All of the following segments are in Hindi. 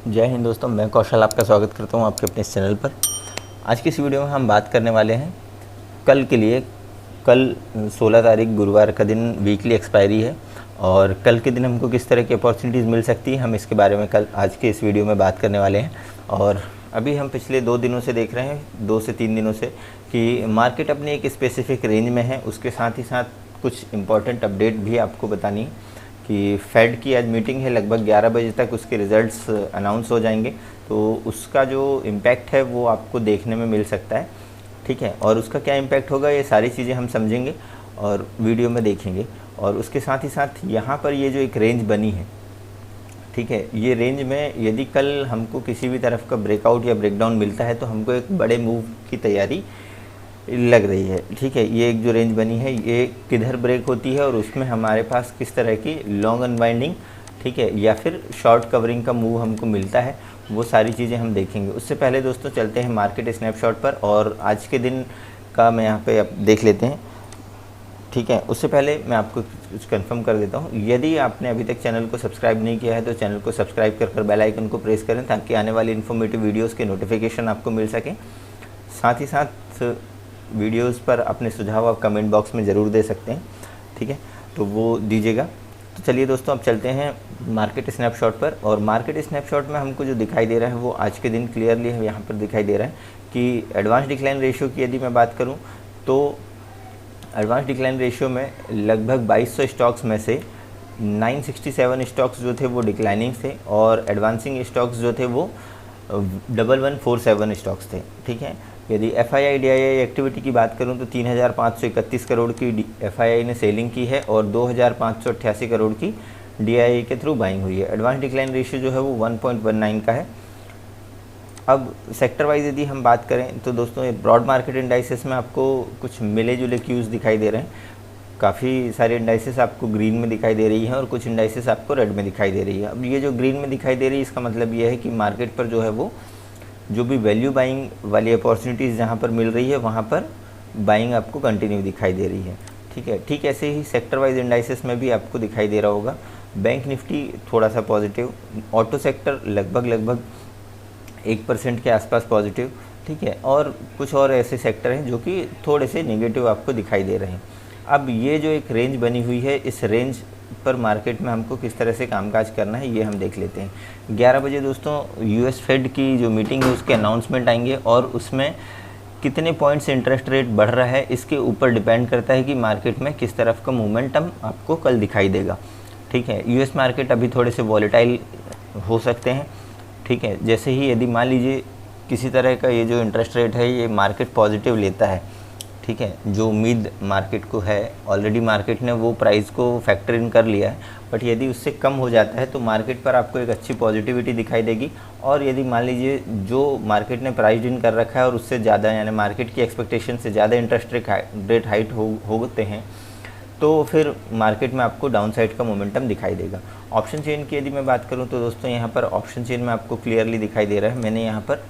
जय हिंद दोस्तों, मैं कौशल आपका स्वागत करता हूं आपके अपने इस चैनल पर। आज की इस वीडियो में हम बात करने वाले हैं कल के लिए। कल 16 तारीख गुरुवार का दिन वीकली एक्सपायरी है और कल के दिन हमको किस तरह की अपॉर्चुनिटीज़ मिल सकती है, हम इसके बारे में कल आज के इस वीडियो में बात करने वाले हैं। और अभी हम पिछले 2 दिनों से देख रहे हैं, 2 से 3 दिनों से, कि मार्केट अपनी एक स्पेसिफिक रेंज में है। उसके साथ ही साथ कुछ इम्पॉर्टेंट अपडेट भी आपको बतानी है कि फेड की आज मीटिंग है, लगभग 11 बजे तक उसके रिज़ल्ट्स अनाउंस हो जाएंगे। तो उसका जो इम्पैक्ट है वो आपको देखने में मिल सकता है, ठीक है। और उसका क्या इम्पैक्ट होगा, ये सारी चीज़ें हम समझेंगे और वीडियो में देखेंगे। और उसके साथ ही साथ यहाँ पर ये जो एक रेंज बनी है, ठीक है, ये रेंज में यदि कल हमको किसी भी तरफ का ब्रेकआउट या ब्रेकडाउन मिलता है तो हमको एक बड़े मूव की तैयारी लग रही है, ठीक है। ये एक जो रेंज बनी है, ये किधर ब्रेक होती है और उसमें हमारे पास किस तरह की लॉन्ग अनवाइंडिंग, ठीक है, या फिर शॉर्ट कवरिंग का मूव हमको मिलता है, वो सारी चीज़ें हम देखेंगे। उससे पहले दोस्तों चलते हैं मार्केट स्नैपशॉट पर और आज के दिन का मैं यहाँ पे अब देख लेते हैं, ठीक है। उससे पहले मैं आपको कुछ कंफर्म कर देता हूँ, यदि आपने अभी तक चैनल को सब्सक्राइब नहीं किया है तो चैनल को सब्सक्राइब कर बेल आइकन को प्रेस करें ताकि आने वाली इन्फॉर्मेटिव वीडियोज़ के नोटिफिकेशन आपको मिल सकें। साथ ही साथ वीडियोस पर अपने सुझाव आप कमेंट बॉक्स में ज़रूर दे सकते हैं, ठीक है, तो वो दीजिएगा। तो चलिए दोस्तों, अब चलते हैं मार्केट स्नैपशॉट पर। और मार्केट स्नैपशॉट में हमको जो दिखाई दे रहा है वो आज के दिन क्लियरली यहाँ पर दिखाई दे रहा है कि एडवांस डिक्लाइन रेशियो की यदि मैं बात करूँ तो एडवांस डिक्लाइन रेशियो में लगभग 2200 स्टॉक्स में से 967 स्टॉक्स जो थे वो डिक्लाइनिंग थे और एडवांसिंग स्टॉक्स जो थे वो 1147 स्टॉक्स थे, ठीक है। यदि FII DII एक्टिविटी की बात करूं तो 3531 करोड़ की FII ने सेलिंग की है और 2588 करोड़ की DII के थ्रू बाइंग हुई है। एडवांस डिक्लाइन रेशियो जो है वो 1.19 का है। अब सेक्टर वाइज यदि हम बात करें तो दोस्तों, ये ब्रॉड मार्केट इंडाइसेस में आपको कुछ मिले जुले क्यूज़ दिखाई दे रहे हैं। काफ़ी सारे इंडाइसेस आपको ग्रीन में दिखाई दे रही हैं और कुछ इंडाइसेस आपको रेड में दिखाई दे रही है। अब ये जो ग्रीन में दिखाई दे रही है, इसका मतलब ये है कि मार्केट पर जो है वो जो भी वैल्यू बाइंग वाली अपॉर्चुनिटीज़ जहाँ पर मिल रही है वहाँ पर बाइंग आपको कंटिन्यू दिखाई दे रही है, ठीक है। ठीक ऐसे ही सेक्टर वाइज इंडाइसेस में भी आपको दिखाई दे रहा होगा। बैंक निफ्टी थोड़ा सा पॉजिटिव, ऑटो सेक्टर लगभग 1% के आसपास पॉजिटिव, ठीक है, और कुछ और ऐसे सेक्टर हैं जो कि थोड़े से नेगेटिव आपको दिखाई दे रहे हैं। अब ये जो एक रेंज बनी हुई है, इस रेंज पर मार्केट में हमको किस तरह से कामकाज करना है ये हम देख लेते हैं। 11 बजे दोस्तों US फेड की जो मीटिंग है उसके अनाउंसमेंट आएंगे और उसमें कितने पॉइंट्स इंटरेस्ट रेट बढ़ रहा है इसके ऊपर डिपेंड करता है कि मार्केट में किस तरफ का मोमेंटम आपको कल दिखाई देगा, ठीक है। US मार्केट अभी थोड़े से वॉलेटाइल हो सकते हैं, ठीक है। जैसे ही यदि मान लीजिए किसी तरह का ये जो इंटरेस्ट रेट है ये मार्केट पॉजिटिव लेता है, ठीक है, जो उम्मीद मार्केट को है, ऑलरेडी मार्केट ने वो प्राइस को फैक्टर इन कर लिया है, बट यदि उससे कम हो जाता है तो मार्केट पर आपको एक अच्छी पॉजिटिविटी दिखाई देगी। और यदि मान लीजिए जो मार्केट ने प्राइस इन कर रखा है और उससे ज़्यादा, यानी मार्केट की एक्सपेक्टेशन से ज़्यादा इंटरेस्ट रेट हाइट होते हैं तो फिर मार्केट में आपको डाउन साइड का मोमेंटम दिखाई देगा। ऑप्शन चेन की यदि मैं बात करूँ तो दोस्तों यहाँ पर ऑप्शन चेन में आपको क्लियरली दिखाई दे रहा है, मैंने यहाँ पर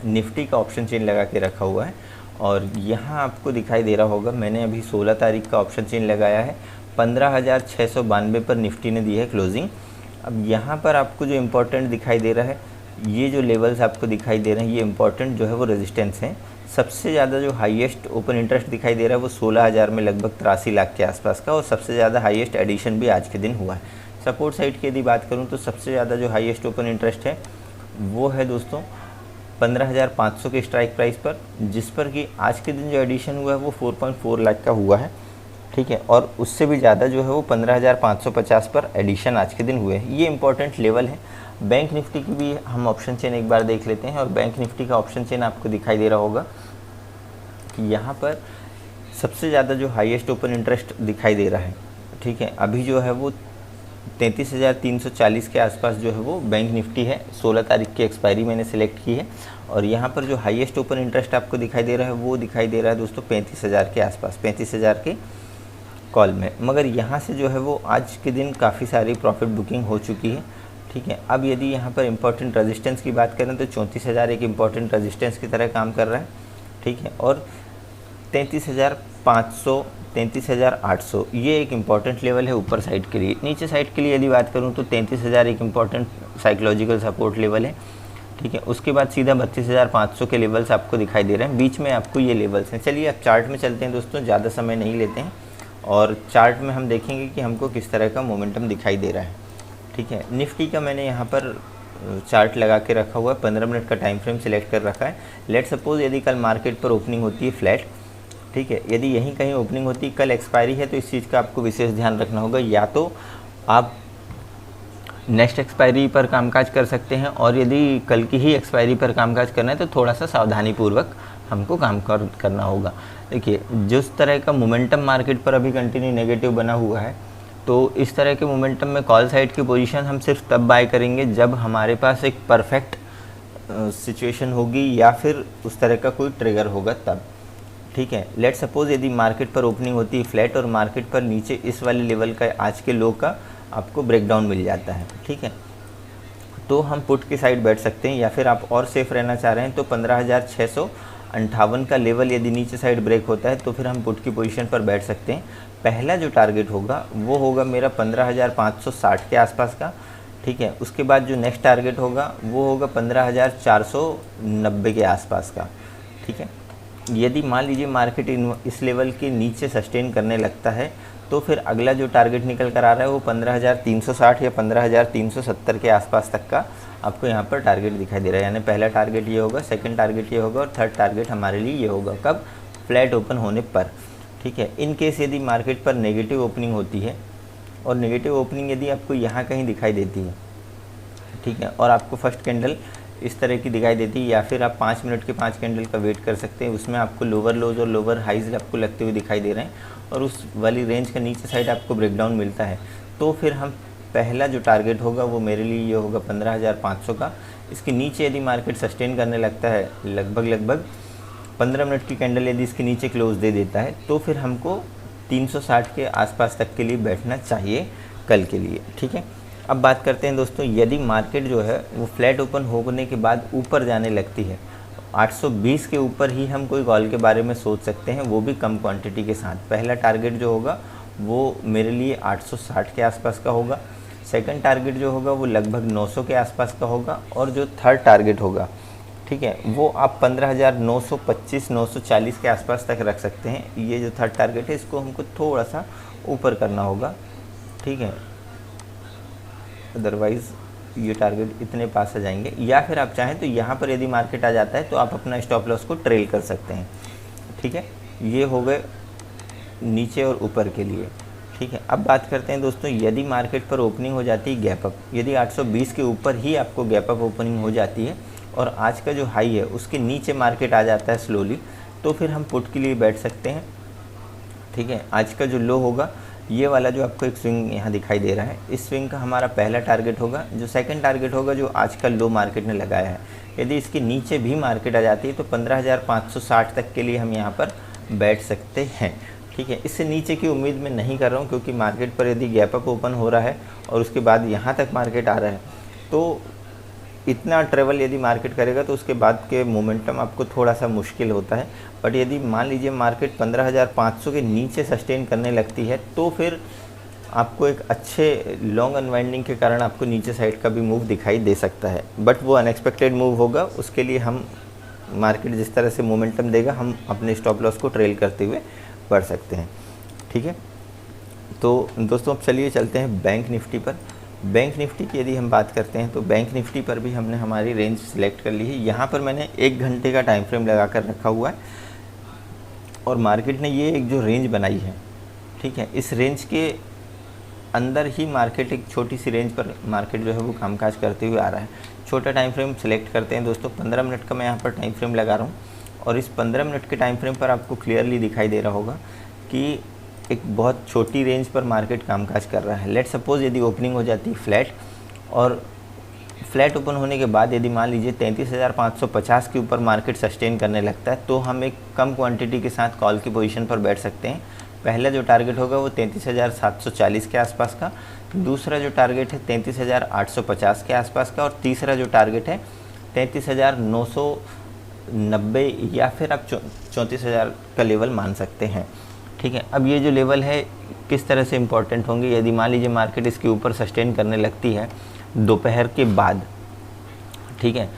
निफ्टी का ऑप्शन चेन लगा के रखा हुआ है और यहाँ आपको दिखाई दे रहा होगा मैंने अभी 16 तारीख का ऑप्शन चेन लगाया है। 15,692 पर निफ्टी ने दी है क्लोजिंग। अब यहाँ पर आपको जो इम्पोर्टेंट दिखाई दे रहा है, ये जो लेवल्स आपको दिखाई दे रहे हैं, ये इम्पोर्टेंट जो है वो रेजिस्टेंस हैं। सबसे ज़्यादा जो हाईएस्ट ओपन इंटरेस्ट दिखाई दे रहा है वो 16,000 में लगभग 83 लाख के आसपास का, और सबसे ज़्यादा हाईएस्ट एडिशन भी आज के दिन हुआ है। सपोर्ट साइड की यदि बात करूँ तो सबसे ज़्यादा जो हाईएस्ट ओपन इंटरेस्ट है वो है दोस्तों 15,500 के स्ट्राइक प्राइस पर, जिस पर कि आज के दिन जो एडिशन हुआ है वो 4.4 लाख का हुआ है, ठीक है। और उससे भी ज़्यादा जो है वो 15,550 पर एडिशन आज के दिन हुए हैं। ये इंपॉर्टेंट लेवल है। बैंक निफ्टी की भी हम ऑप्शन चेन एक बार देख लेते हैं और बैंक निफ्टी का ऑप्शन चेन आपको दिखाई दे रहा होगा कि यहाँ पर सबसे ज़्यादा जो हाईएस्ट ओपन इंटरेस्ट दिखाई दे रहा है, ठीक है, अभी जो है वो 33,340 के आसपास जो है वो बैंक निफ्टी है। 16 तारीख की एक्सपायरी मैंने सिलेक्ट की है और यहाँ पर जो हाईएस्ट ओपन इंटरेस्ट आपको दिखाई दे रहा है वो दिखाई दे रहा है दोस्तों 35,000 के आसपास, 35,000 के कॉल में। मगर यहाँ से जो है वो आज के दिन काफ़ी सारी प्रॉफिट बुकिंग हो चुकी है, ठीक है। अब यदि यहाँ पर इम्पोर्टेंट रेजिस्टेंस की बात करें तो 34,000 एक इम्पॉर्टेंट रेजिस्टेंस की तरह काम कर रहा है, ठीक है। और 33,500 33,800, ये एक इम्पॉर्टेंट लेवल है ऊपर साइड के लिए। नीचे साइड के लिए यदि बात करूँ तो 33,000 एक इम्पॉर्टेंट साइकोलॉजिकल सपोर्ट लेवल है, ठीक है। उसके बाद सीधा 32,500 के लेवल्स आपको दिखाई दे रहे हैं, बीच में आपको ये लेवल्स हैं। चलिए अब चार्ट में चलते हैं दोस्तों, ज़्यादा समय नहीं लेते हैं और चार्ट में हम देखेंगे कि हमको किस तरह का मोमेंटम दिखाई दे रहा है, ठीक है। निफ्टी का मैंने यहाँ पर चार्ट लगा के रखा हुआ है, 15 मिनट का टाइम फ्रेम सिलेक्ट कर रखा है। लेट सपोज यदि कल मार्केट पर ओपनिंग होती है फ्लैट, ठीक है, यदि यहीं कहीं ओपनिंग होती है, कल एक्सपायरी है, तो इस चीज़ का आपको विशेष ध्यान रखना होगा। या तो आप नेक्स्ट एक्सपायरी पर कामकाज कर सकते हैं और यदि कल की ही एक्सपायरी पर कामकाज करना है तो थोड़ा सा सावधानीपूर्वक हमको काम करना होगा। देखिए जिस तरह का मोमेंटम मार्केट पर अभी कंटिन्यू नेगेटिव बना हुआ है, तो इस तरह के मोमेंटम में कॉल साइड की पोजीशन हम सिर्फ तब बाय करेंगे जब हमारे पास एक परफेक्ट सिचुएशन होगी या फिर उस तरह का कोई ट्रिगर होगा तब, ठीक है। लेट सपोज यदि मार्केट पर ओपनिंग होती है फ्लैट और मार्केट पर नीचे इस वाले लेवल का आज के लो का आपको ब्रेकडाउन मिल जाता है, ठीक है, तो हम पुट की साइड बैठ सकते हैं। या फिर आप और सेफ रहना चाह रहे हैं तो 15,658 का लेवल यदि नीचे साइड ब्रेक होता है तो फिर हम पुट की पोजीशन पर बैठ सकते हैं। पहला जो टारगेट होगा वो होगा मेरा 15,560 के आसपास का, ठीक है। उसके बाद जो नेक्स्ट टारगेट होगा वो होगा 15,490 के आसपास का, ठीक है। यदि मान लीजिए मार्केट इस लेवल के नीचे सस्टेन करने लगता है तो फिर अगला जो टारगेट निकल कर आ रहा है वो 15,360 या 15,370 के आसपास तक का आपको यहाँ पर टारगेट दिखाई दे रहा है। यानी पहला टारगेट ये होगा, सेकंड टारगेट ये होगा और थर्ड टारगेट हमारे लिए ये होगा कब, फ्लैट ओपन होने पर, ठीक है। इन केस यदि मार्केट पर नेगेटिव ओपनिंग होती है और नेगेटिव ओपनिंग यदि आपको यहाँ कहीं दिखाई देती है, ठीक है, और आपको फर्स्ट कैंडल इस तरह की दिखाई देती है, या फिर आप 5 मिनट के 5 कैंडल का वेट कर सकते हैं, उसमें आपको लोअर लोज और लोअर हाइज आपको लगते हुए दिखाई दे रहे हैं और उस वाली रेंज का नीचे साइड आपको ब्रेकडाउन मिलता है, तो फिर हम पहला जो टारगेट होगा वो मेरे लिए ये होगा 15,500 का। इसके नीचे यदि मार्केट सस्टेन करने लगता है, लगभग 15 मिनट की कैंडल यदि इसके नीचे क्लोज दे देता है तो फिर हमको 360 के आसपास तक के लिए बैठना चाहिए कल के लिए, ठीक है। अब बात करते हैं दोस्तों, यदि मार्केट जो है वो फ्लैट ओपन होने के बाद ऊपर जाने लगती है, 820 के ऊपर ही हम कोई कॉल के बारे में सोच सकते हैं, वो भी कम क्वांटिटी के साथ। पहला टारगेट जो होगा वो मेरे लिए 860 के आसपास का होगा, सेकंड टारगेट जो होगा वो लगभग 900 के आसपास का होगा और जो थर्ड टारगेट होगा, ठीक है, वो आप 15,925 940 के आसपास तक रख सकते हैं। ये जो थर्ड टारगेट है इसको हमको थोड़ा सा ऊपर करना होगा, ठीक है, अदरवाइज़ ये टारगेट इतने पास आ जाएंगे। या फिर आप चाहें तो यहाँ पर यदि मार्केट आ जाता है तो आप अपना स्टॉप लॉस को ट्रेल कर सकते हैं, ठीक है। ये हो गए नीचे और ऊपर के लिए, ठीक है। अब बात करते हैं दोस्तों, यदि मार्केट पर ओपनिंग हो जाती है गैप अप, यदि 820 के ऊपर ही आपको गैप अप ओपनिंग हो जाती है और आज का जो हाई है उसके नीचे मार्केट आ जाता है स्लोली, तो फिर हम पुट के लिए बैठ सकते हैं, ठीक है। आज का जो लो होगा ये वाला जो आपको एक स्विंग यहाँ दिखाई दे रहा है, इस स्विंग का हमारा पहला टारगेट होगा। जो सेकंड टारगेट होगा जो आज का लो मार्केट ने लगाया है, यदि इसके नीचे भी मार्केट आ जाती है तो 15,560 तक के लिए हम यहाँ पर बैठ सकते हैं, ठीक है। इससे नीचे की उम्मीद मैं नहीं कर रहा हूँ, क्योंकि मार्केट पर यदि गैप अप ओपन हो रहा है और उसके बाद यहाँ तक मार्केट आ रहा है तो इतना ट्रेवल यदि मार्केट करेगा तो उसके बाद के मोमेंटम आपको थोड़ा सा मुश्किल होता है। बट यदि मान लीजिए मार्केट 15,500 के नीचे सस्टेन करने लगती है तो फिर आपको एक अच्छे लॉन्ग अनवाइंडिंग के कारण आपको नीचे साइड का भी मूव दिखाई दे सकता है, बट वो अनएक्सपेक्टेड मूव होगा। उसके लिए हम मार्केट जिस तरह से मोमेंटम देगा हम अपने स्टॉप लॉस को ट्रेल करते हुए बढ़ सकते हैं, ठीक है। तो दोस्तों अब चलिए चलते हैं बैंक निफ्टी पर। बैंक निफ्टी की यदि हम बात करते हैं तो बैंक निफ्टी पर भी हमने हमारी रेंज सिलेक्ट कर ली है। यहाँ पर मैंने 1 घंटे का टाइम फ्रेम लगा कर रखा हुआ है और मार्केट ने ये एक जो रेंज बनाई है, ठीक है, इस रेंज के अंदर ही मार्केट एक छोटी सी रेंज पर मार्केट जो है वो कामकाज करते हुए आ रहा है। छोटा टाइम फ्रेम सिलेक्ट करते हैं दोस्तों, 15 मिनट का मैं यहाँ पर टाइम फ्रेम लगा रहा हूँ और इस 15 मिनट के टाइम फ्रेम पर आपको क्लियरली दिखाई दे रहा होगा कि एक बहुत छोटी रेंज पर मार्केट कामकाज कर रहा है। लेट सपोज़ यदि ओपनिंग हो जाती है फ्लैट और फ्लैट ओपन होने के बाद यदि मान लीजिए 33,550 के ऊपर मार्केट सस्टेन करने लगता है तो हम एक कम क्वांटिटी के साथ कॉल की पोजीशन पर बैठ सकते हैं। पहला जो टारगेट होगा वो 33,740 के आसपास का, दूसरा जो टारगेट है 33,850 के आसपास का और तीसरा जो टारगेट है 33,990 या फिर आप 34,000 का लेवल मान सकते हैं, ठीक है। अब ये जो लेवल है किस तरह से इम्पोर्टेंट होंगे, यदि मान लीजिए मार्केट इसके ऊपर सस्टेन करने लगती है दोपहर के बाद, ठीक है,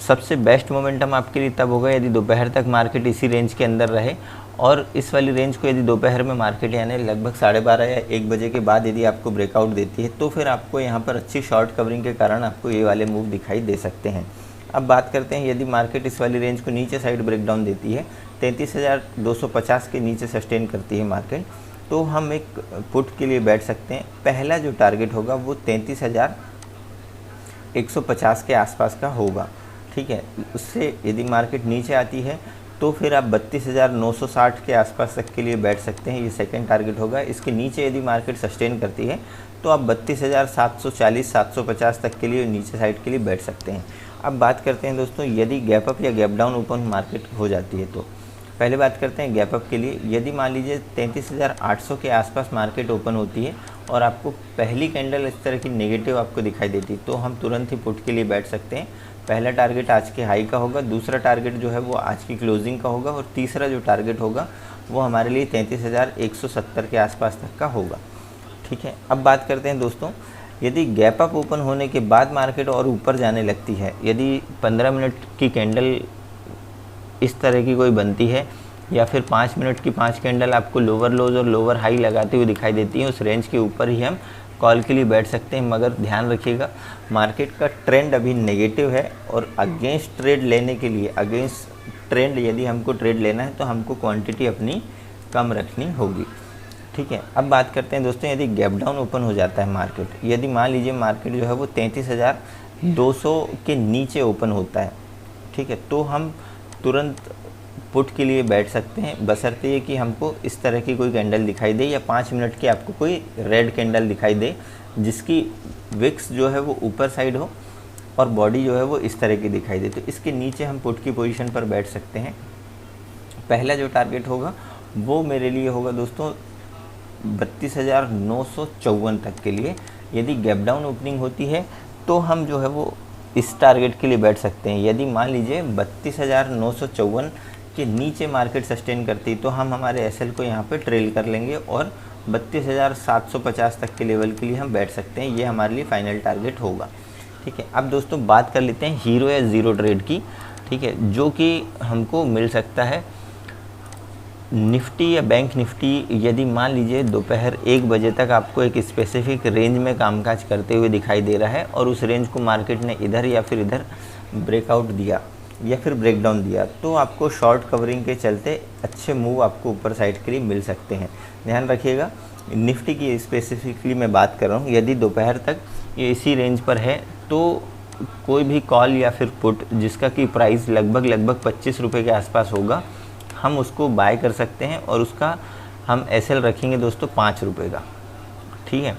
सबसे बेस्ट मोमेंटम आपके लिए तब होगा यदि दोपहर तक मार्केट इसी रेंज के अंदर रहे, और इस वाली रेंज को यदि दोपहर में मार्केट यानी लगभग 12:30 या 1 बजे के बाद यदि आपको ब्रेकआउट देती है, तो फिर आपको यहाँ पर अच्छी शॉर्ट कवरिंग के कारण आपको ये वाले मूव दिखाई दे सकते हैं। अब बात करते हैं यदि मार्केट इस वाली रेंज को नीचे साइड ब्रेकडाउन देती है, 33,250 के नीचे सस्टेन करती है मार्केट, तो हम एक पुट के लिए बैठ सकते हैं। पहला जो टारगेट होगा वो 33,150 के आसपास का होगा, ठीक है। उससे यदि मार्केट नीचे आती है तो फिर आप 32,960 के आसपास तक के लिए बैठ सकते हैं, ये सेकंड टारगेट होगा। इसके नीचे यदि मार्केट सस्टेन करती है तो आप 32,740-750 तक के लिए नीचे साइड के लिए बैठ सकते हैं। अब बात करते हैं दोस्तों यदि गैप अप या गैप डाउन ओपन मार्केट हो जाती है तो पहले बात करते हैं गैप अप के लिए। यदि मान लीजिए 33,800 के आसपास मार्केट ओपन होती है और आपको पहली कैंडल इस तरह की नेगेटिव आपको दिखाई देती है, तो हम तुरंत ही पुट के लिए बैठ सकते हैं। पहला टारगेट आज के हाई का होगा, दूसरा टारगेट जो है वो आज की क्लोजिंग का होगा, और तीसरा जो टारगेट होगा वो हमारे लिए 33,170 के आसपास तक का होगा, ठीक है। अब बात करते हैं दोस्तों यदि गैप अप ओपन होने के बाद मार्केट और ऊपर जाने लगती है, यदि 15 मिनट की कैंडल इस तरह की कोई बनती है या फिर 5 मिनट की 5 कैंडल आपको लोअर लोज और लोअर हाई लगाते हुए दिखाई देती है, उस रेंज के ऊपर ही हम कॉल के लिए बैठ सकते हैं। मगर ध्यान रखिएगा मार्केट का ट्रेंड अभी नेगेटिव है, और अगेंस्ट ट्रेड लेने के लिए, अगेंस्ट ट्रेंड यदि हमको ट्रेड लेना है तो हमको क्वांटिटी अपनी कम रखनी होगी, ठीक है। अब बात करते हैं दोस्तों यदि गैप डाउन ओपन हो जाता है मार्केट, यदि मान लीजिए मार्केट जो है वो 33,200 के नीचे ओपन होता है, ठीक है, तो हम तुरंत पुट के लिए बैठ सकते हैं, बशर्ते ये कि हमको इस तरह की कोई कैंडल दिखाई दे या 5 मिनट की आपको कोई रेड कैंडल दिखाई दे जिसकी विक्स जो है वो ऊपर साइड हो और बॉडी जो है वो इस तरह की दिखाई दे, तो इसके नीचे हम पुट की पोजीशन पर बैठ सकते हैं। पहला जो टारगेट होगा वो मेरे लिए होगा दोस्तों 32,954 तक के लिए। यदि गैप डाउन ओपनिंग होती है तो हम जो है वो इस टारगेट के लिए बैठ सकते हैं। यदि मान लीजिए 32,954 के नीचे मार्केट सस्टेन करती तो हम हमारे एसएल को यहाँ पे ट्रेल कर लेंगे और 32,750 तक के लेवल के लिए हम बैठ सकते हैं। ये हमारे लिए फाइनल टारगेट होगा, ठीक है। अब दोस्तों बात कर लेते हैं हीरो या ज़ीरो ट्रेड की, ठीक है, जो कि हमको मिल सकता है निफ्टी या बैंक निफ्टी। यदि मान लीजिए दोपहर 1 बजे तक आपको एक स्पेसिफिक रेंज में कामकाज करते हुए दिखाई दे रहा है और उस रेंज को मार्केट ने इधर या फिर इधर ब्रेकआउट दिया या फिर ब्रेकडाउन दिया, तो आपको शॉर्ट कवरिंग के चलते अच्छे मूव आपको ऊपर साइड के लिए मिल सकते हैं। ध्यान रखिएगा निफ्टी की स्पेसिफिकली मैं बात कर रहा हूँ, यदि दोपहर तक ये इसी रेंज पर है तो कोई भी कॉल या फिर पुट जिसका कि प्राइस लगभग 25 रुपये के आसपास होगा, हम उसको बाय कर सकते हैं और उसका हम एसएल रखेंगे दोस्तों 5 रुपये का, ठीक है।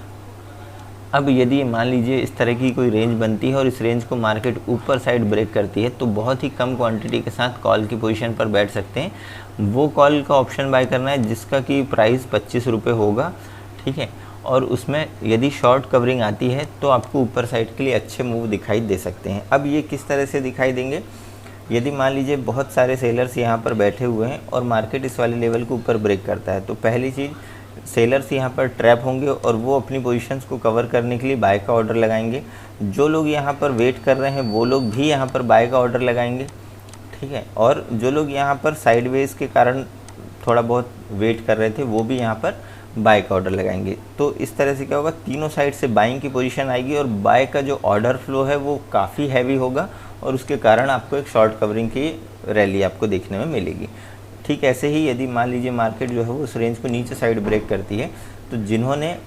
अब यदि मान लीजिए इस तरह की कोई रेंज बनती है और इस रेंज को मार्केट ऊपर साइड ब्रेक करती है तो बहुत ही कम क्वांटिटी के साथ कॉल की पोजीशन पर बैठ सकते हैं। वो कॉल का ऑप्शन बाय करना है जिसका कि प्राइस 25 रुपये होगा, ठीक है, और उसमें यदि शॉर्ट कवरिंग आती है तो आपको ऊपर साइड के लिए अच्छे मूव दिखाई दे सकते हैं। अब ये किस तरह से दिखाई देंगे, यदि मान लीजिए बहुत सारे सेलर्स यहाँ पर बैठे हुए हैं और मार्केट इस वाले लेवल को ऊपर ब्रेक करता है, तो पहली चीज़ सेलर्स यहाँ पर ट्रैप होंगे और वो अपनी पोजीशंस को कवर करने के लिए बाय का ऑर्डर लगाएंगे। जो लोग यहाँ पर वेट कर रहे हैं वो लोग भी यहाँ पर बाय का ऑर्डर लगाएंगे, ठीक है, और जो लोग यहाँ पर साइडवेज के कारण थोड़ा बहुत वेट कर रहे थे वो भी यहाँ पर बाय का ऑर्डर लगाएंगे। तो इस तरह से क्या होगा, तीनों साइड से बाइंग की पोजीशन आएगी और बाय का जो ऑर्डर फ्लो है वो काफ़ी हैवी होगा और उसके कारण आपको एक शॉर्ट कवरिंग की रैली आपको देखने में मिलेगी। ठीक ऐसे ही यदि मान लीजिए मार्केट जो है वो उस रेंज को नीचे साइड ब्रेक करती है तो जिन्होंने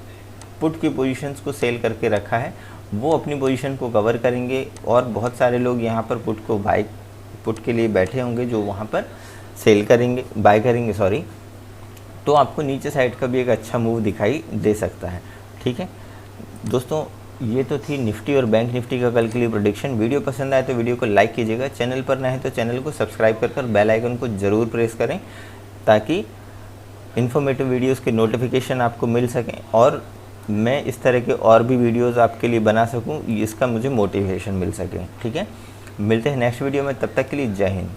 पुट की पोजीशंस को सेल करके रखा है वो अपनी पोजीशन को कवर करेंगे और बहुत सारे लोग यहाँ पर पुट के लिए बैठे होंगे जो वहाँ पर सेल करेंगे, बाय करेंगे सॉरी, तो आपको नीचे साइड का भी एक अच्छा मूव दिखाई दे सकता है। ठीक है दोस्तों, ये तो थी निफ्टी और बैंक निफ्टी का कल के लिए प्रेडिक्शन। वीडियो पसंद आए तो वीडियो को लाइक कीजिएगा, चैनल पर नए हैं तो चैनल को सब्सक्राइब कर बेल आइकन को ज़रूर प्रेस करें ताकि इन्फॉर्मेटिव वीडियोस के नोटिफिकेशन आपको मिल सकें और मैं इस तरह के और भी वीडियोस आपके लिए बना सकूं, इसका मुझे मोटिवेशन मिल सके। ठीक है, मिलते हैं नेक्स्ट वीडियो में, तब तक के लिए जय हिंद।